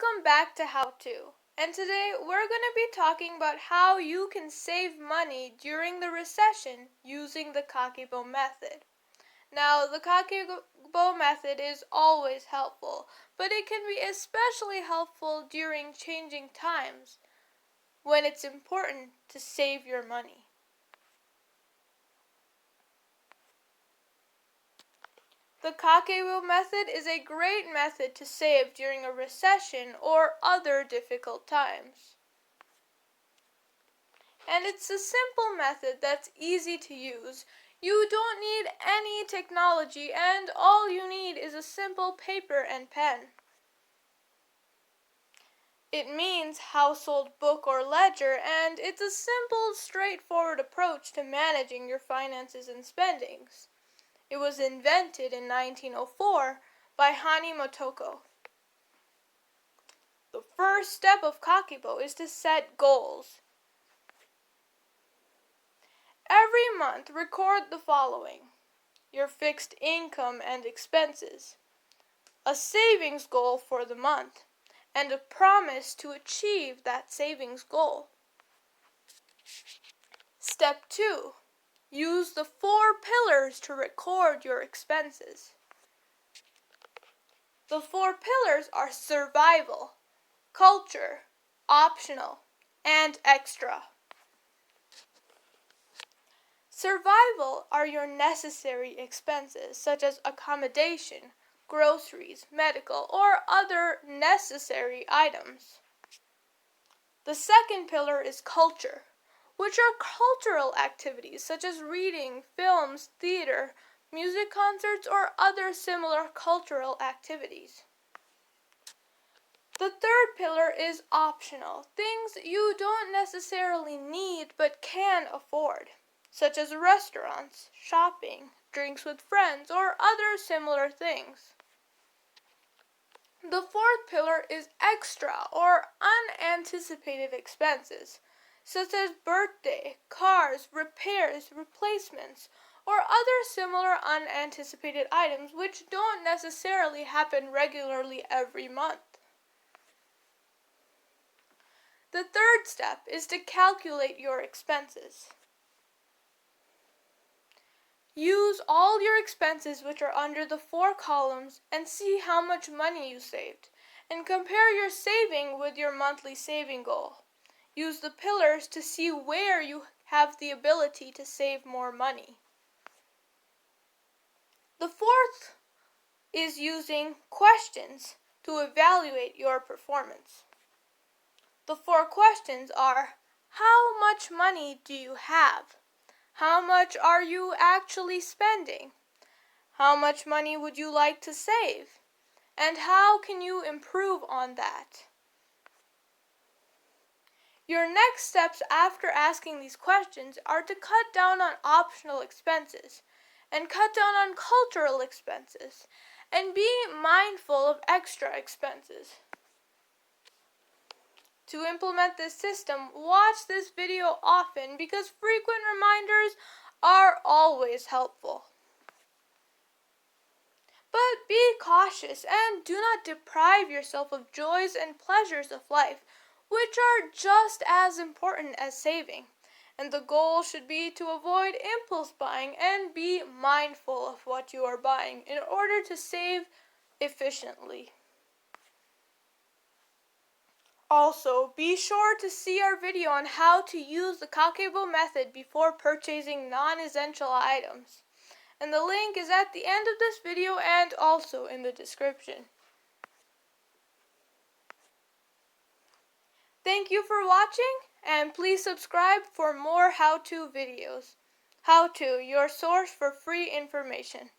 Welcome back to How To. And today we're going to be talking about how you can save money during the recession using the Kakebo method. Now, the Kakebo method is always helpful, but it can be especially helpful during changing times when it's important to save your money. The Kakebo method is a great method to save during a recession or other difficult times. And it's a simple method that's easy to use. You don't need any technology, and all you need is a simple paper and pen. It means household book or ledger, and it's a simple, straightforward approach to managing your finances and spendings. It was invented in 1904 by Hani Motoko. The first step of Kakebo is to set goals. Every month, record the following: your fixed income and expenses, a savings goal for the month, and a promise to achieve that savings goal. Step 2. Use the 4 pillars to record your expenses. The 4 pillars are survival, culture, optional, and extra. Survival are your necessary expenses, such as accommodation, groceries, medical, or other necessary items. The second pillar is culture, which are cultural activities such as reading, films, theater, music concerts, or other similar cultural activities. The third pillar is optional, things you don't necessarily need but can afford, such as restaurants, shopping, drinks with friends, or other similar things. The fourth pillar is extra or unanticipated expenses, such as birthday, cars, repairs, replacements, or other similar unanticipated items which don't necessarily happen regularly every month. The third step is to calculate your expenses. Use all your expenses which are under the 4 columns and see how much money you saved, and compare your saving with your monthly saving goal. Use the pillars to see where you have the ability to save more money. The fourth is using questions to evaluate your performance. The 4 questions are: how much money do you have? How much are you actually spending? How much money would you like to save? And how can you improve on that? Your next steps after asking these questions are to cut down on optional expenses and cut down on cultural expenses and be mindful of extra expenses. To implement this system, watch this video often because frequent reminders are always helpful. But be cautious and do not deprive yourself of joys and pleasures of life, which are just as important as saving. And the goal should be to avoid impulse buying and be mindful of what you are buying in order to save efficiently. Also, be sure to see our video on how to use the Kakebo method before purchasing non-essential items. And the link is at the end of this video and also in the description. Thank you for watching, and please subscribe for more how-to videos. How To, your source for free information.